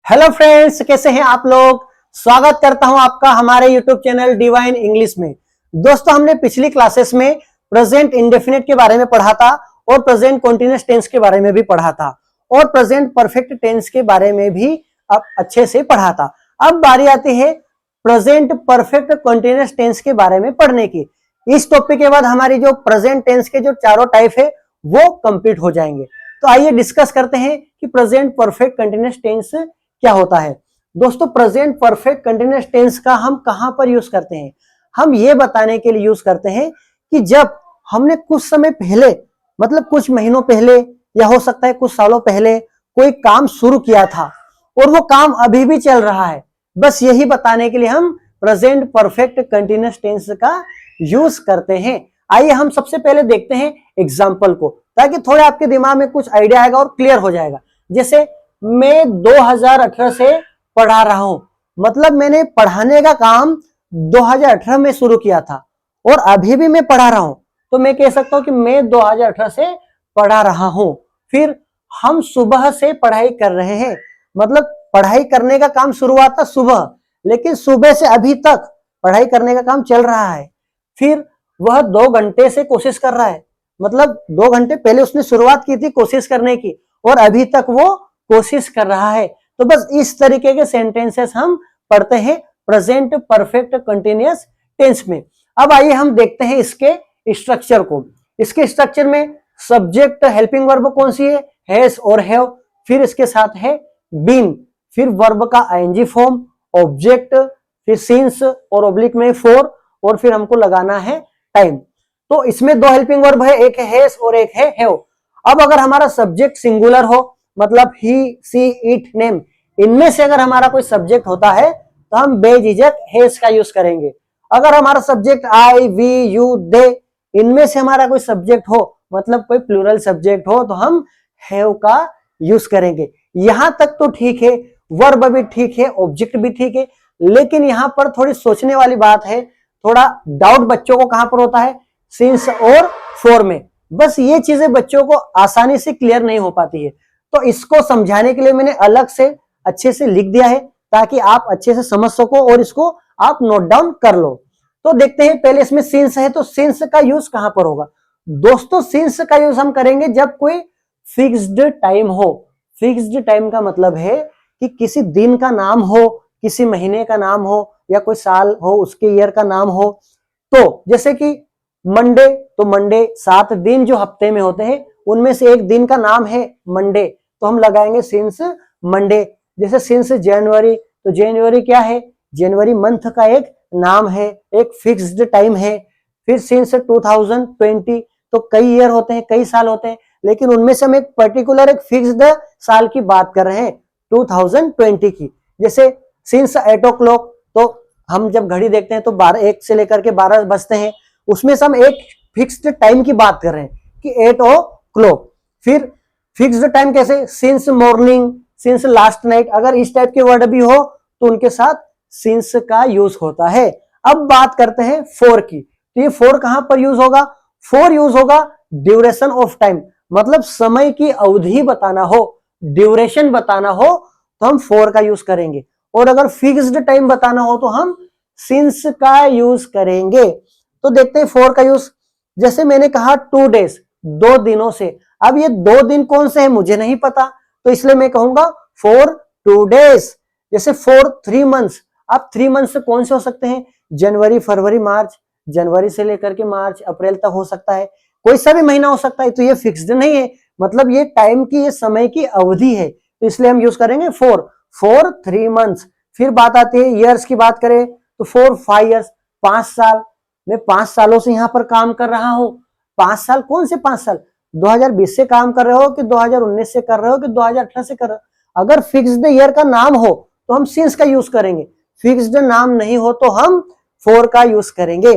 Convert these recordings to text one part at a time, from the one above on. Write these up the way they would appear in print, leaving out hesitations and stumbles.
Hello friends, कैसे हैं आप लोग। स्वागत करता हूं आपका हमारे यूट्यूब चैनल डिवाइन इंग्लिश में। दोस्तों, हमने पिछली क्लासेस में प्रेजेंट इंडेफिनिट के बारे में पढ़ा था और प्रेजेंट कंटीन्यूअस टेंस के बारे में भी पढ़ा था और प्रेजेंट परफेक्ट टेंस के बारे में भी अब अच्छे से पढ़ा था। अब बारी आती है प्रेजेंट परफेक्ट कंटीन्यूअस टेंस के बारे में पढ़ने की। इस टॉपिक के बाद हमारी जो प्रेजेंट टेंस के जो चारों टाइप है वो कंप्लीट हो जाएंगे। तो आइए डिस्कस करते हैं कि प्रेजेंट परफेक्ट कंटीन्यूअस टेंस क्या होता है। दोस्तों, प्रेजेंट परफेक्ट कंटीन्यूअस टेंस का हम कहां पर यूज करते हैं? हम ये बताने के लिए यूज करते हैं कि जब हमने कुछ समय पहले, मतलब कुछ महीनों पहले या हो सकता है कुछ सालों पहले कोई काम शुरू किया था और वो काम अभी भी चल रहा है, बस यही बताने के लिए हम प्रेजेंट परफेक्ट कंटीन्यूअस टेंस का यूज करते हैं। आइए हम सबसे पहले देखते हैं एग्जाम्पल को, ताकि थोड़ा आपके दिमाग में कुछ आइडिया आएगा और क्लियर हो जाएगा। जैसे मैं 2018 से पढ़ा रहा हूं, मतलब मैंने पढ़ाने का काम 2018 में शुरू किया था और अभी भी मैं पढ़ा रहा हूं, तो मैं कह सकता हूं कि मैं 2018 से पढ़ा रहा हूं। फिर हम सुबह से पढ़ाई कर रहे हैं, मतलब पढ़ाई करने का काम शुरुआत था सुबह, लेकिन सुबह से अभी तक पढ़ाई करने का काम चल रहा है। फिर वह 2 घंटे से कोशिश कर रहा है, मतलब 2 घंटे पहले उसने शुरुआत की थी कोशिश करने की और अभी तक वो कोशिश कर रहा है। तो बस इस तरीके के सेंटेंसेस हम पढ़ते हैं प्रेजेंट परफेक्ट कंटीन्यूअस टेंस में। अब आइए हम देखते हैं इसके स्ट्रक्चर को। इसके स्ट्रक्चर में सब्जेक्ट हेल्पिंग वर्ब कौन सी है? हैज और हैव। फिर इसके साथ है बीन, फिर वर्ब का आईएनजी फॉर्म, ऑब्जेक्ट, फिर सिंस और ऑब्लिक में फॉर, और फिर हमको लगाना है टाइम। तो इसमें 2 हेल्पिंग वर्ब है, एक है हैज और एक है हैव। अब अगर हमारा सब्जेक्ट सिंगुलर हो, मतलब ही, सी, इट, नेम, इनमें से अगर हमारा कोई सब्जेक्ट होता है तो हम बेझिझक हैज का यूज करेंगे। अगर हमारा सब्जेक्ट आई, वी, यू, दे, इनमें से हमारा कोई सब्जेक्ट हो, मतलब कोई प्लूरल सब्जेक्ट हो, तो हम हैव का यूज करेंगे। यहां तक तो ठीक है, वर्ब भी ठीक है, ऑब्जेक्ट भी ठीक है, लेकिन यहां पर थोड़ी सोचने वाली बात है। थोड़ा डाउट बच्चों को कहां पर होता है? सिंस और फॉर में। बस ये चीजें बच्चों को आसानी से क्लियर नहीं हो पाती है, तो इसको समझाने के लिए मैंने अलग से अच्छे से लिख दिया है ताकि आप अच्छे से समझ सको और इसको आप नोट डाउन कर लो। तो देखते हैं, पहले इसमें सिंस है, तो सिंस का यूज कहां पर होगा? दोस्तों, सिंस का यूज हम करेंगे जब कोई फिक्स्ड टाइम हो। फिक्स्ड टाइम का मतलब है कि किसी दिन का नाम हो, किसी महीने का नाम हो, या कोई साल हो उसके ईयर का नाम हो। तो जैसे कि मंडे, तो मंडे 7 दिन जो हफ्ते में होते हैं उनमें से एक दिन का नाम है मंडे, तो हम लगाएंगे सिंस मंडे। जैसे सिंस जनवरी, तो जनवरी क्या है? जनवरी मंथ का एक नाम है, एक फिक्स्ड टाइम है। फिर सिंस 2020, तो कई ईयर होते हैं, कई साल होते हैं, लेकिन उनमें से हम एक पर्टिकुलर एक फिक्स्ड साल की बात कर रहे हैं, 2020 की। जैसे सिंस 8 o'clock, तो हम जब घड़ी देखते हैं तो 1 से लेकर के 12 बजते हैं, उसमें से हम एक फिक्स्ड टाइम की बात कर रहे हैं कि 8 o'clock। फिर फिक्स्ड टाइम कैसे? Since morning, since last night, अगर इस टाइप के वर्ड भी हो तो उनके साथ सिंस का यूज होता है। अब बात करते हैं फॉर की, तो ये फॉर कहां पर यूज होगा? फॉर यूज होगा ड्यूरेशन ऑफ टाइम, मतलब समय की अवधि बताना हो, ड्यूरेशन बताना हो तो हम फॉर का यूज करेंगे, और अगर फिक्स्ड टाइम बताना हो तो हम सिंस का यूज करेंगे। तो देखते हैं फॉर का यूज। जैसे मैंने कहा 2 days, 2 दिनों से। अब ये 2 दिन कौन से हैं मुझे नहीं पता, तो इसलिए मैं कहूंगा फॉर 2 days। जैसे फॉर 3 months, अब 3 months से कौन से हो सकते हैं? जनवरी, फरवरी, मार्च, जनवरी से लेकर के मार्च, अप्रैल तक हो सकता है, कोई सा भी महीना हो सकता है। तो ये फिक्स्ड नहीं है, मतलब ये टाइम की, ये समय की अवधि है, तो इसलिए हम यूज करेंगे फॉर 3 months। फिर बात आती है ईयर्स की, बात करें तो फॉर 5 years, 5 साल। मैं 5 सालों से यहां पर काम कर रहा हूं। 5 साल, कौन से 5 साल? 2020 से काम कर रहे हो कि 2019 से कर रहे हो कि 2018 से कर रहे हो? अगर फिक्स्ड ईयर का नाम हो तो हम सिंस का यूज करेंगे, फिक्स्ड नाम नहीं हो तो हम फॉर का यूज करेंगे।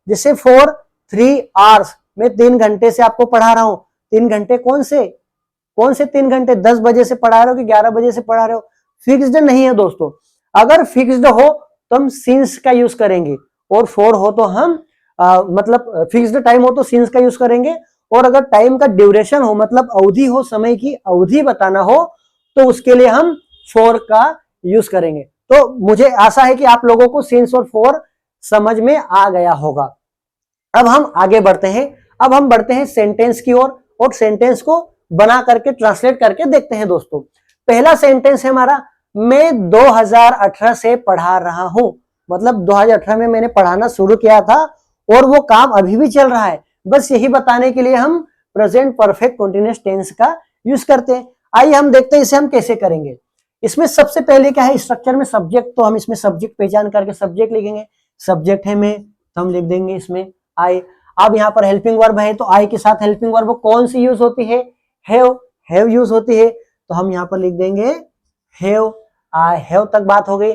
जैसे फॉर 3 hours, मैं 3 घंटे से आपको पढ़ा रहा हूं। 3 घंटे कौन से 3 घंटे? 10 बजे से पढ़ा रहे हो कि 11 बजे से पढ़ा रहे हो? फिक्स्ड नहीं है दोस्तों। अगर फिक्स्ड हो तो हम सिंस का यूज करेंगे, और फॉर हो तो हम मतलब फिक्स्ड टाइम हो तो सिंस का यूज करेंगे, और अगर टाइम का ड्यूरेशन हो, मतलब अवधि हो, समय की अवधि बताना हो, तो उसके लिए हम फॉर का यूज करेंगे। तो मुझे आशा है कि आप लोगों को सिंस और फॉर समझ में आ गया होगा। अब हम आगे बढ़ते हैं। अब हम बढ़ते हैं सेंटेंस की ओर और सेंटेंस को बना करके ट्रांसलेट करके देखते हैं दोस्तों। पहला सेंटेंस है हमारा, मैं 2018 से पढ़ा रहा हूं। मतलब 2018 में मैंने पढ़ाना शुरू किया था और वो काम अभी भी चल रहा है। बस यही बताने के लिए हम प्रेजेंट परफेक्ट कंटीन्यूअस टेंस का यूज करते हैं। आइए हम देखते हैं इसे हम कैसे करेंगे। इसमें सबसे पहले क्या है, स्ट्रक्चर में सब्जेक्ट, तो हम इसमें सब्जेक्ट पहचान करके सब्जेक्ट लिखेंगे। सब्जेक्ट है मैं, तो हम लिख देंगे इसमें आई। अब यहाँ पर हेल्पिंग वर्ब है, तो आई के साथ हेल्पिंग वर्ब कौन सी यूज होती है, हैव यूज होती है, तो हम यहाँ पर लिख देंगे हैव। आई हैव तक बात हो गई।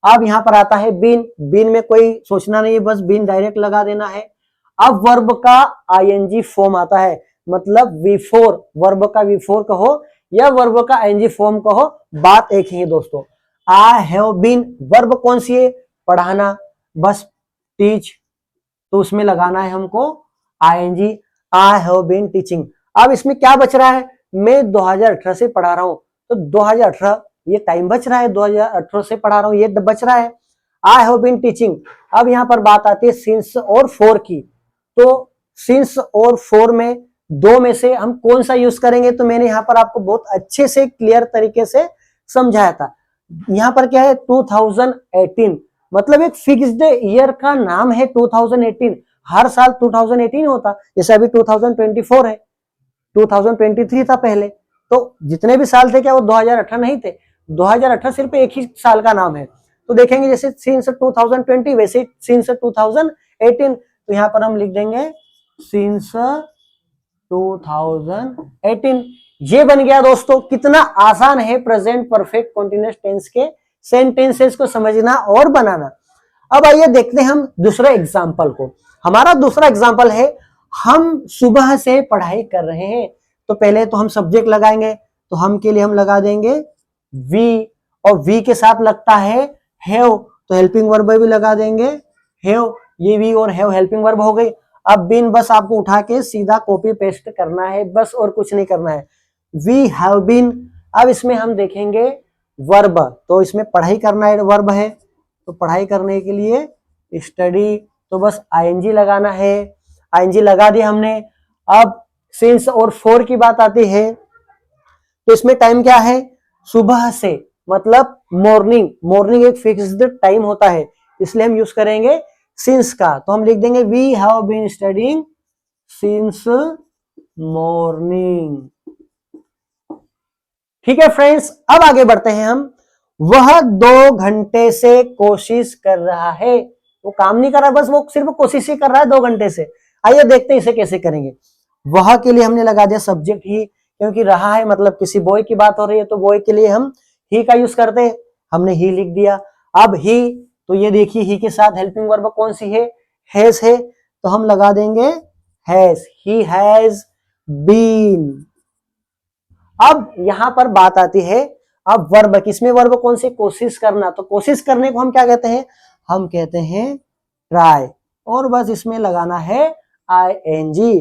अब यहाँ पर आता है बीन। बीन में कोई सोचना नहीं है, बस बीन डायरेक्ट लगा देना है। अब वर्ब का आईएनजी फॉर्म आता है, मतलब V4, वर्ब का V4 कहो या वर्ब का आईएनजी फॉर्म कहो, बात एक ही है दोस्तों। आई हैव बीन, वर्ब कौन सी है, पढ़ाना, बस टीच, तो उसमें लगाना है हमको ING, I have been teaching. अब इसमें क्या बच रहा है, मैं 2018 से पढ़ा रहा हूं, तो 2018 ये टाइम बच रहा है, 2018 से पढ़ा रहा हूं ये बच रहा है, आई हैव बीन टीचिंग। अब यहां पर बात आती है सिंस और फॉर की। तो सिंस और फॉर में दो में से हम कौन सा यूज करेंगे, तो मैंने यहां पर आपको बहुत अच्छे से क्लियर तरीके से समझाया था। यहां पर क्या है 2018, मतलब एक फिक्स्ड ईयर का नाम है 2018। हर साल 2018 होता, जैसे अभी 2024 है, 2023 था पहले, तो जितने भी साल थे क्या वो 2018 नहीं थे। 2018 सिर्फ एक ही साल का नाम है। तो देखेंगे जैसे सिंस 2020 वैसे सिंस 2018, तो यहां पर हम लिख देंगे सिंस 2018। ये बन गया दोस्तों। कितना आसान है प्रेजेंट परफेक्ट कंटीन्यूअस टेंस के सेंटेंसेस को समझना और बनाना। अब आइए देखते हैं हम दूसरे एग्जांपल को। हमारा दूसरा एग्जांपल है, हम सुबह से पढ़ाई कर रहे हैं। तो पहले तो हम सब्जेक्ट लगाएंगे, तो हम के लिए हम लगा देंगे वी, और वी के साथ लगता है हैव, तो हेल्पिंग वर्ब भी लगा देंगे हैव। ये वी और हैव हेल्पिंग वर्ब हो गई। अब बीन बस आपको उठा के सीधा कॉपी पेस्ट करना है, बस और कुछ नहीं करना है। We have been. अब इसमें हम देखेंगे वर्ब, तो इसमें पढ़ाई करना है, वर्ब है, तो पढ़ाई करने के लिए स्टडी, तो बस आईएनजी लगाना है, आईएनजी लगा दिया हमने। अब सिंस और फॉर की बात आती है, तो इसमें टाइम क्या है, सुबह से, मतलब मॉर्निंग। मॉर्निंग एक फिक्स्ड टाइम होता है, इसलिए हम यूज करेंगे सिंस का, तो हम लिख देंगे we have been studying since morning. ठीक है फ्रेंड्स, अब आगे बढ़ते हैं हम। वह 2 घंटे से कोशिश कर रहा है, वो काम नहीं कर रहा, बस वो सिर्फ कोशिश ही कर रहा है 2 घंटे से। आइए देखते हैं इसे कैसे करेंगे। वह के लिए हमने लगा दिया सब्जेक्ट ही, क्योंकि रहा है मतलब किसी बॉय की बात हो रही है, तो बॉय के लिए हम ही का यूज करते हैं, हमने ही लिख दिया। अब ही, तो ये देखिए ही के साथ हेल्पिंग वर्ब कौन सी है, हैज है, तो हम लगा देंगे हैज, ही हैज बीन। अब यहां पर बात आती है अब वर्ब, किसमें वर्ब कौन सी, कोशिश करना, तो कोशिश करने को हम क्या कहते हैं, हम कहते हैं ट्राई, और बस इसमें लगाना है ING,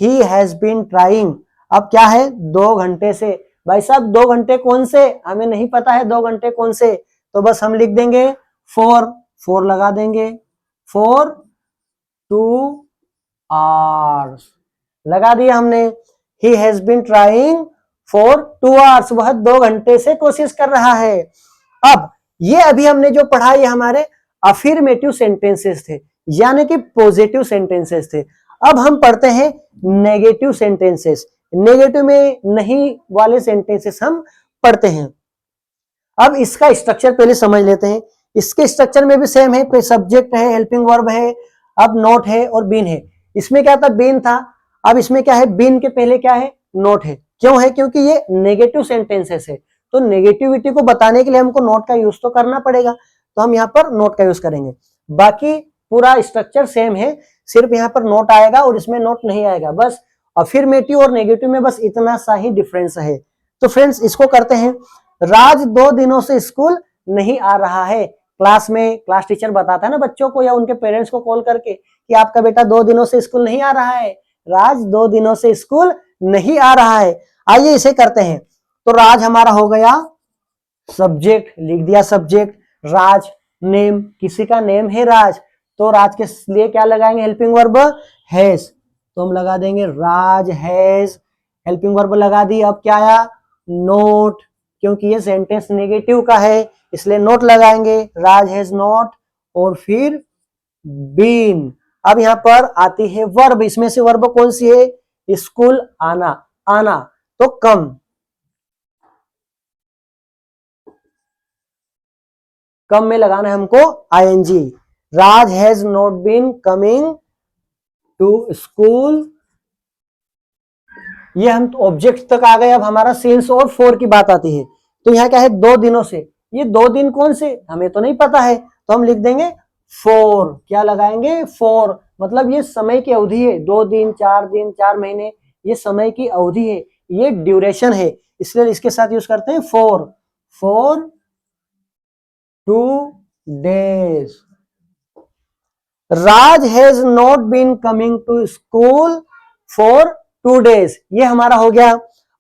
he has been trying. अब क्या है 2 घंटे से, भाई साहब 2 घंटे कौन से, हमें नहीं पता है 2 घंटे कौन से, तो बस हम लिख देंगे फोर लगा देंगे, 2 hours लगा दिया हमने। He has been trying for 2 hours, वह 2 घंटे से कोशिश कर रहा है। अब ये अभी हमने जो पढ़ा ये हमारे अफर्मेटिव सेंटेंसेस थे, यानी कि पॉजिटिव सेंटेंसेस थे। अब हम पढ़ते हैं नेगेटिव सेंटेंसेस। नेगेटिव में नहीं वाले सेंटेंसेस हम पढ़ते हैं। अब इसका स्ट्रक्चर पहले समझ लेते हैं। इसके स्ट्रक्चर में भी सेम है, सब्जेक्ट है, हेल्पिंग वर्ब है, अब नोट है और बीन है। इसमें क्या था, बीन था, अब इसमें क्या है, बीन के पहले क्या है, नोट है। क्यों है, क्योंकि ये नेगेटिव सेंटेंसेस है, तो नेगेटिविटी को बताने के लिए हमको नोट का यूज तो करना पड़ेगा, तो हम यहाँ पर नोट का यूज करेंगे। बाकी पूरा स्ट्रक्चर सेम है, सिर्फ यहाँ पर नोट आएगा और इसमें नोट नहीं आएगा, बस अफर्मेटिव और नेगेटिव में बस इतना सा ही डिफरेंस है। तो फ्रेंड्स इसको करते हैं। राज 2 दिनों से स्कूल नहीं आ रहा है। क्लास में क्लास टीचर बताता है ना बच्चों को या उनके पेरेंट्स को कॉल करके कि आपका बेटा 2 दिनों से स्कूल नहीं आ रहा है, राज 2 दिनों से स्कूल नहीं आ रहा है। आइए इसे करते हैं। तो राज हमारा हो गया सब्जेक्ट लिख दिया, सब्जेक्ट राज, नेम किसी का नेम है राज, तो राज के लिए क्या लगाएंगे, हेल्पिंग वर्ब हैज, तो हम लगा देंगे राज हैज, हेल्पिंग वर्ब लगा दी। अब क्या आया, नोट, क्योंकि ये सेंटेंस नेगेटिव का है इसलिए नोट लगाएंगे, राज हैज नोट, और फिर बीन। अब यहां पर आती है वर्ब, इसमें से वर्ब कौन सी है, स्कूल आना, आना तो कम, कम में लगाना है हमको ING. Raj has not been coming to school, ये हम ऑब्जेक्ट तक आ गए। अब हमारा सिंस और फॉर की बात आती है, तो यहाँ क्या है, 2 दिनों से, ये 2 दिन कौन से हमें तो नहीं पता है, तो हम लिख देंगे फॉर, क्या लगाएंगे, फॉर, मतलब ये समय की अवधि है, 2 दिन 4 महीने, ये समय की अवधि है, ये ड्यूरेशन है, इसलिए इसके साथ यूज करते हैं for, for 2 days। Raj has not been coming to school for 2 days, ये हमारा हो गया।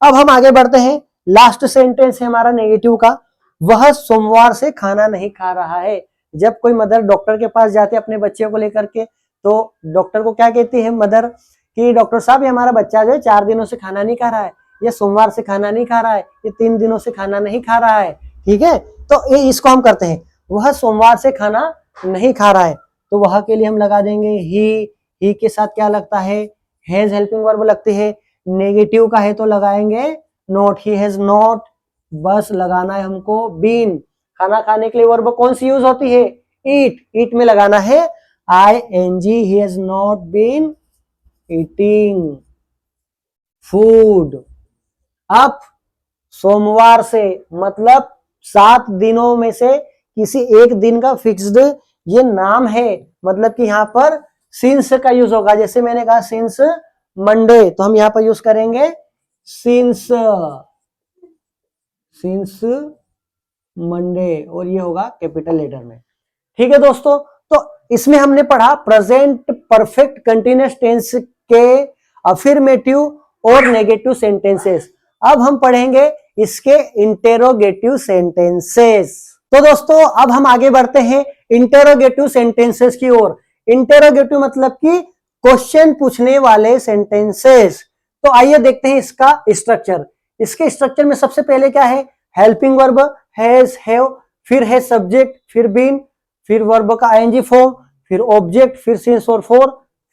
अब हम आगे बढ़ते हैं, लास्ट सेंटेंस है हमारा नेगेटिव का, वह सोमवार से खाना नहीं खा रहा है। जब कोई मदर डॉक्टर के पास जाते अपने बच्चे को लेकर के, तो डॉक्टर को क्या कहती है मदर, कि डॉक्टर साहब ये हमारा बच्चा जो है 4 दिनों से खाना नहीं खा रहा है, ये सोमवार से खाना नहीं खा रहा है, ये 3 दिनों से खाना नहीं खा रहा है, ठीक है, तो ये इसको हम करते हैं, वह सोमवार से खाना नहीं खा रहा है, तो वह के लिए हम लगा देंगे ही के साथ क्या लगता है, हैज हेल्पिंग वर्ब लगती है, नेगेटिव का है तो लगाएंगे नॉट, ही हैज नॉट, बस लगाना है हमको बीन। खाना खाने के लिए वर्ब कौन सी यूज होती है, ईट, ईट में लगाना है ING, he has not been eating food. अब सोमवार से मतलब 7 दिनों में से किसी एक दिन का फिक्स्ड ये नाम है, मतलब कि यहां पर सिंस का यूज होगा, जैसे मैंने कहा सिंस मंडे, तो हम यहां पर यूज करेंगे सिंस, सिंस मंडे, और ये होगा कैपिटल लेटर में, ठीक है दोस्तों। तो इसमें हमने पढ़ा प्रेजेंट परफेक्ट कंटिन्यूअस टेंस के अफर्मेटिव और नेगेटिव सेंटेंसेस। अब हम पढ़ेंगे इसके इंटेरोगेटिव सेंटेंसेस। तो दोस्तों अब हम आगे बढ़ते हैं इंटेरोगेटिव सेंटेंसेस की ओर। इंटेरोगेटिव मतलब कि क्वेश्चन पूछने वाले सेंटेंसेस। तो आइए देखते हैं इसका स्ट्रक्चर। इसके स्ट्रक्चर में सबसे पहले क्या है, हेल्पिंग वर्ब हैज, हैव, फिर है सब्जेक्ट, फिर बीन, फिर वर्ब का आईएनजी फॉर्म, फिर ऑब्जेक्ट, फिर सिंस और फॉर,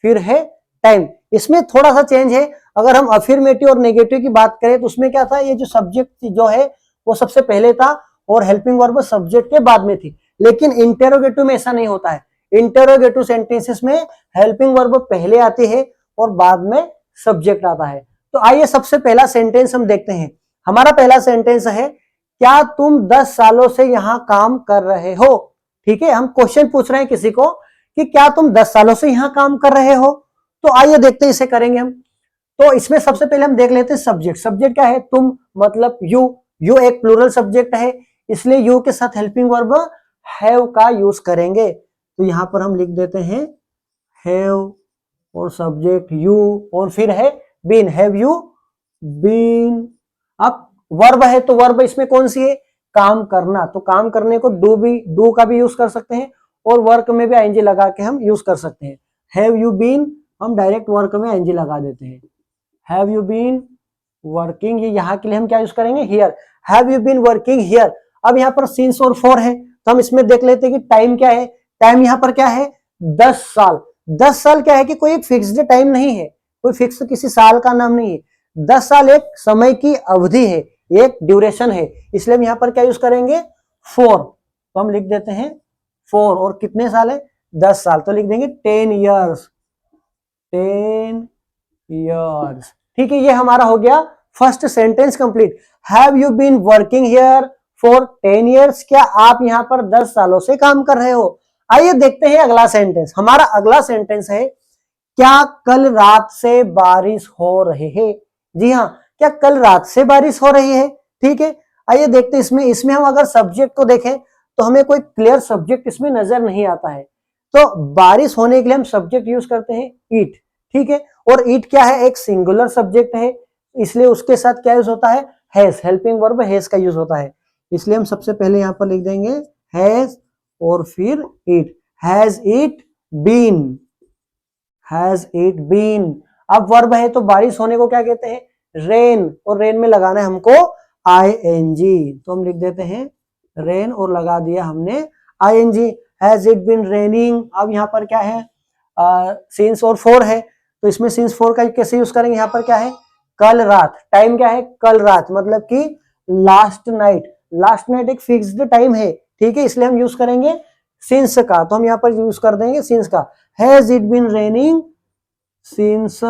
फिर है टाइम। इसमें थोड़ा सा चेंज है, अगर हम अफर्मेटिव और नेगेटिव की बात करें तो उसमें क्या था, ये जो सब्जेक्ट जो है वो सबसे पहले था और हेल्पिंग वर्ब सब्जेक्ट के बाद में थी, लेकिन इंटेरोगेटिव में ऐसा नहीं होता है। इंटेरोगेटिव सेंटेंसेस में हेल्पिंग वर्ब पहले आती है और बाद में सब्जेक्ट आता है। तो आइए सबसे पहला सेंटेंस हम देखते हैं। हमारा पहला सेंटेंस है, क्या तुम 10 सालों से यहां काम कर रहे हो। ठीक है, हम क्वेश्चन पूछ रहे हैं किसी को कि क्या तुम 10 सालों से यहां काम कर रहे हो। तो आइए देखते हैं, इसे करेंगे हम। तो इसमें सबसे पहले हम देख लेते हैं सब्जेक्ट। सब्जेक्ट क्या है, तुम मतलब यू एक प्लूरल सब्जेक्ट है, इसलिए यू के साथ हेल्पिंग वर्ब हैव का यूज करेंगे। तो यहां पर हम लिख देते हैं हैव और सब्जेक्ट यू, और फिर है बीन, हैव यू बीन। अब वर्ब है तो वर्ब इसमें कौन सी है, काम करना, तो काम करने को डू का भी यूज कर सकते हैं और वर्क में भी आईएनजी लगा के हम यूज कर सकते हैं। हैव यू बीन हम डायरेक्ट वर्क में आईएनजी लगा देते हैं, हैव यू बीन वर्किंग, ये यहाँ के लिए हम क्या यूज करेंगे, here, have you been working here. अब यहाँ पर सिंस और फॉर है तो हम इसमें देख लेते हैं कि टाइम क्या है। टाइम यहाँ पर क्या है, 10 साल। 10 साल क्या है कि कोई एक फिक्स्ड टाइम नहीं है, कोई फिक्स किसी साल का नाम नहीं है। 10 साल एक समय की अवधि है, एक ड्यूरेशन है, इसलिए हम यहाँ पर क्या यूज करेंगे, फॉर। तो हम लिख देते हैं फॉर, और कितने साल है, 10 साल, तो लिख देंगे 10 ईयर्स, 10 ईयर्स। ठीक है, ये हमारा हो गया first sentence complete. Have you been working here for 10 years, क्या आप यहां पर 10 सालों से काम कर रहे हो। आइए देखते हैं अगला सेंटेंस। हमारा अगला सेंटेंस है, क्या कल रात से बारिश हो रही है। जी हाँ, क्या कल रात से बारिश हो रही है। ठीक है, आइए देखते हैं इसमें हम अगर सब्जेक्ट को देखें तो हमें कोई क्लियर सब्जेक्ट इसमें नजर नहीं आता है, तो बारिश होने के लिए हम सब्जेक्ट यूज करते हैं ईट। ठीक है, और ईट क्या है, एक सिंगुलर सब्जेक्ट है, इसलिए उसके साथ क्या यूज होता है, हैज, हेल्पिंग वर्ब हैज का यूज होता है। इसलिए हम सबसे पहले यहाँ पर लिख देंगे हैज और फिर it, has it been, has it been. अब वर्ब है तो बारिश होने को क्या कहते हैं, रेन, और रेन में लगाना है हमको ing, तो हम लिख देते हैं रेन और लगा दिया हमने ing। Has it been raining, अब यहाँ पर क्या है, सिंस और फोर है, तो इसमें सिंस फोर का कैसे यूज करेंगे, यहाँ पर क्या है कल रात, टाइम क्या है कल रात, मतलब कि लास्ट नाइट, लास्ट नाइट एक फिक्स्ड टाइम है, ठीक है, इसलिए हम यूज करेंगे सिंस का, तो हम यहाँ पर यूज कर देंगे सिंस का। Has it been raining since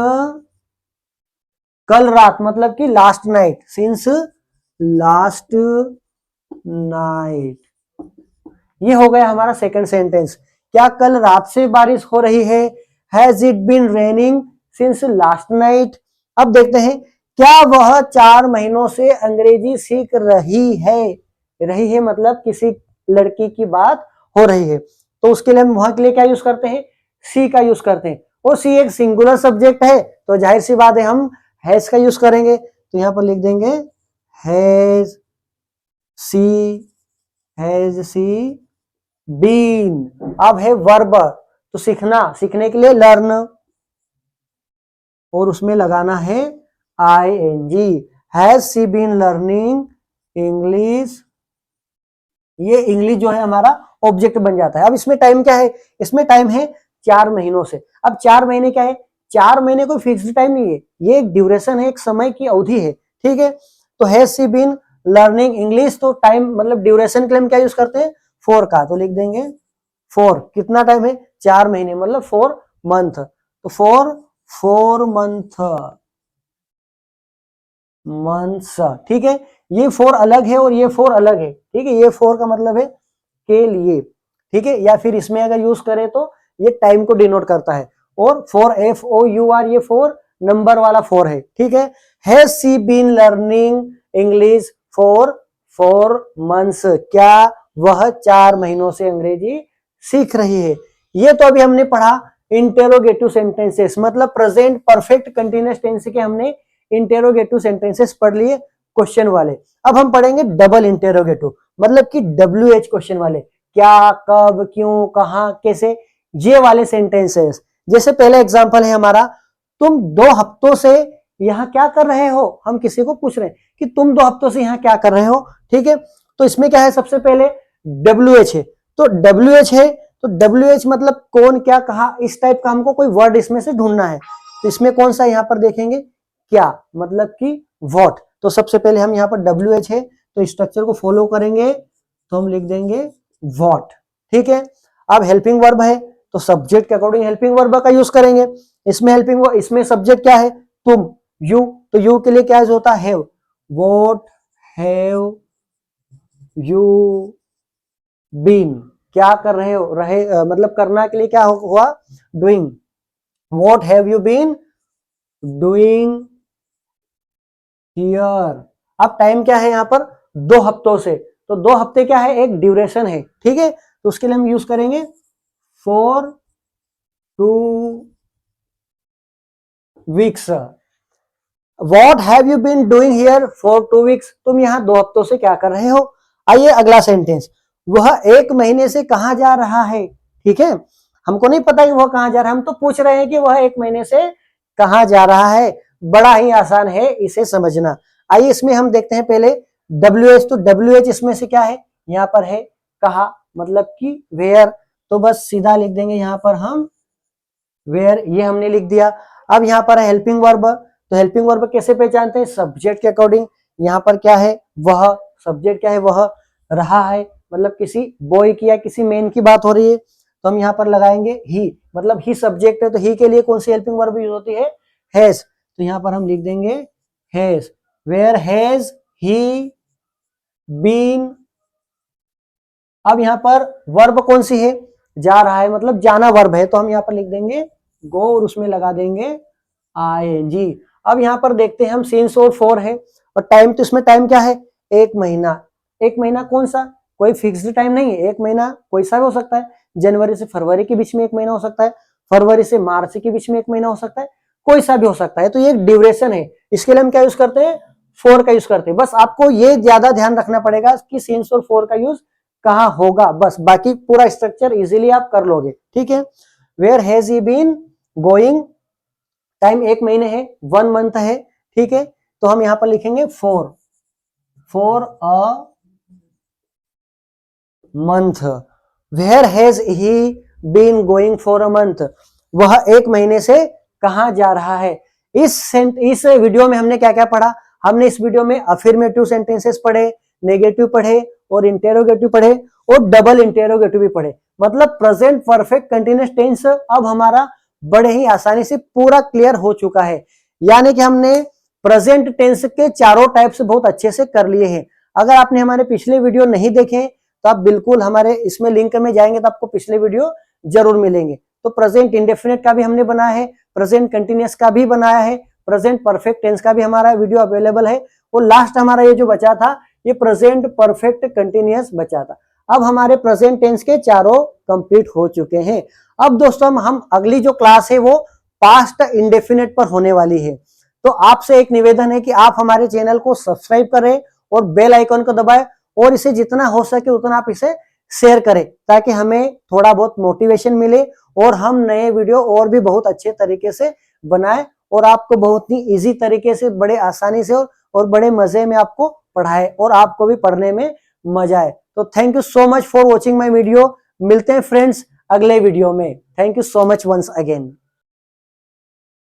कल रात, मतलब कि last night, since last night. ये हो गया हमारा सेकंड सेंटेंस। क्या कल रात से बारिश हो रही है, has it been raining since last night. अब देखते हैं क्या वह 4 महीनों से अंग्रेजी सीख रही है मतलब किसी लड़की की बात हो रही है, तो उसके लिए हम वहां के लिए क्या यूज करते हैं, सी का यूज करते हैं, और सी एक सिंगुलर सब्जेक्ट है तो जाहिर सी बात है हम हैज का यूज करेंगे, तो यहां पर लिख देंगे हैज सी बीन। अब है वर्ब, तो सीखना, सीखने के लिए लर्न, और उसमें लगाना है ing, has she been learning English. ये इंग्लिश जो है हमारा ऑब्जेक्ट बन जाता है। अब इसमें टाइम क्या है, इसमें टाइम है 4 महीनों से। अब 4 महीने क्या है, 4 महीने कोई फिक्स्ड टाइम नहीं है, ये एक ड्यूरेशन है, एक समय की अवधि है, ठीक है। तो has she been learning English, तो टाइम मतलब ड्यूरेशन के लिए हम क्या यूज करते हैं, 4 का, तो लिख देंगे 4, कितना टाइम है 4 महीने मतलब 4 मंथ, तो 4 मंथ्स, ठीक है। ये 4 अलग है और ये 4 अलग है, ठीक है, ये 4 का मतलब है के लिए, ठीक है, या फिर इसमें अगर यूज करें तो ये टाइम को डिनोट करता है, और 4FOUR ये 4 नंबर वाला 4 है, ठीक है। Has she been learning English for 4 months, क्या वह 4 महीनों से अंग्रेजी सीख रही है। ये तो अभी हमने पढ़ा इंटेरोगेटिव सेंटेंसेस, मतलब प्रेजेंट परफेक्ट कंटिन्यूअस टेंस के हमने इंटेरोगेटिव सेंटेंसेस पढ़ लिए क्वेश्चन वाले। अब हम पढ़ेंगे डबल इंटेरोगेटिव, मतलब कि WH क्वेश्चन वाले, क्या, कब, क्यों, कहां, कैसे, ये वाले सेंटेंसेस। जैसे पहला एग्जांपल है हमारा, तुम 2 हफ्तों से यहाँ क्या कर रहे हो, हम किसी को पूछ रहे हैं कि तुम 2 हफ्तों से यहाँ क्या कर रहे हो, ठीक है। तो इसमें क्या है, सबसे पहले WH है, तो WH है, तो WH मतलब कौन, क्या, कहा, इस टाइप का हमको कोई वर्ड इसमें से ढूंढना है। तो इसमें कौन सा, यहाँ पर देखेंगे क्या, मतलब कि व्हाट, तो सबसे पहले हम यहाँ पर WH है तो स्ट्रक्चर को फॉलो करेंगे, तो हम लिख देंगे व्हाट, ठीक है। अब हेल्पिंग वर्ब है तो सब्जेक्ट के अकॉर्डिंग हेल्पिंग वर्ब का यूज करेंगे। इसमें हेल्पिंग, इसमें सब्जेक्ट क्या है, तुम, यू, तो यू के लिए क्या होता है have, what have you been, क्या कर रहे हो, मतलब करना के लिए क्या हुआ, doing, what have you been doing here. अब टाइम क्या है यहाँ पर 2 हफ्तों से, तो 2 हफ्ते क्या है, एक ड्यूरेशन है, ठीक है, तो उसके लिए हम यूज करेंगे for 2 weeks। What have you been doing here for 2 weeks, तुम यहाँ 2 हफ्तों से क्या कर रहे हो। आइए अगला सेंटेंस, वह 1 महीने से कहां जा रहा है, ठीक है, हमको नहीं पता कि वह कहां जा रहा है, हम तो पूछ रहे हैं कि वह 1 महीने से कहां जा रहा है, बड़ा ही आसान है इसे समझना। आइए इसमें हम देखते हैं पहले WH, तो WH इसमें से क्या है, यहाँ पर है कहा, मतलब कि वेयर, तो बस सीधा लिख देंगे यहाँ पर हम वेयर, ये हमने लिख दिया। अब यहाँ पर है हेल्पिंग वर्ब, तो हेल्पिंग वर्ब कैसे पहचानते हैं, सब्जेक्ट के अकॉर्डिंग, यहाँ पर क्या है वह, सब्जेक्ट क्या है वह, रहा है, मतलब किसी बॉय की या किसी मैन की बात हो रही है, तो हम यहाँ पर लगाएंगे ही, मतलब ही सब्जेक्ट है, तो ही के लिए कौन सी हेल्पिंग वर्ब यूज होती है, हैज, तो यहाँ पर हम लिख देंगे has, where has he been. अब यहाँ पर वर्ब कौन सी है, जा रहा है, मतलब जाना वर्ब है, तो हम यहाँ पर लिख देंगे गो और उसमें लगा देंगे ing। अब यहाँ पर देखते हैं हम सिंस और फॉर है, और टाइम, तो इसमें टाइम क्या है, 1 महीना, 1 महीना कौन सा, कोई फिक्स्ड टाइम नहीं है, 1 महीना कोई सा भी हो सकता है, जनवरी से फरवरी के बीच में 1 महीना हो सकता है, फरवरी से मार्च के बीच में 1 महीना हो सकता है, कोई सा भी हो सकता है, तो ये एक ड्यूरेशन है, इसके लिए हम क्या यूज करते हैं फोर का यूज करते हैं। बस आपको ये ज्यादा ध्यान रखना पड़ेगा कि सिंस और फोर का यूज कहां होगा, बस बाकी पूरा स्ट्रक्चर इजीली आप कर लोगे। ठीक है, where has he been going, time 1 महीने है, 1 मंथ है। ठीक है, तो हम यहां पर लिखेंगे for a month. Where has he been going for a month, वह 1 महीने से कहां जा रहा है। इस वीडियो में हमने क्या क्या पढ़ा, हमने इस वीडियो में अफर्मेटिव सेंटेंसेस पढ़े, नेगेटिव पढ़े और इंटेरोगेटिव पढ़े और डबल इंटेरोगेटिव भी पढ़े। मतलब प्रेजेंट परफेक्ट कंटिन्यूअस टेंस अब हमारा बड़े ही आसानी से पूरा क्लियर हो चुका है। यानी कि हमने प्रेजेंट टेंस के चारों टाइप्स बहुत अच्छे से कर लिए हैं। अगर आपने हमारे पिछले वीडियो नहीं देखे तो आप बिल्कुल हमारे इसमें लिंक में जाएंगे तो आपको पिछले वीडियो जरूर मिलेंगे। तो प्रेजेंट इंडेफिनिट का भी हमने बनाया है, प्रेजेंट कंटिन्यूअस का भी बनाया है, प्रेजेंट परफेक्ट टेंस का भी हमारा वीडियो अवेलेबल है। और लास्ट हमारा ये जो बचा था ये प्रेजेंट परफेक्ट कंटिन्यूअस बचा था। अब हमारे प्रेजेंट टेंस के चारों कंप्लीट हो चुके हैं। अब दोस्तों हम अगली जो क्लास है वो पास्ट इंडेफिनिट पर होने वाली है। तो आपसे एक निवेदन है कि आप हमारे चैनल को सब्सक्राइब करें और बेल आइकन को दबाएं और इसे जितना हो सके उतना आप इसे शेयर करें ताकि हमें थोड़ा बहुत मोटिवेशन मिले और हम नए वीडियो और भी बहुत अच्छे तरीके से बनाएं और आपको बहुत ही इजी तरीके से बड़े आसानी से और बड़े मजे में आपको पढ़ाए और आपको भी पढ़ने में मजा आए। तो thank you so much for watching my video. मिलते हैं फ्रेंड्स अगले वीडियो में। Thank you so much once again.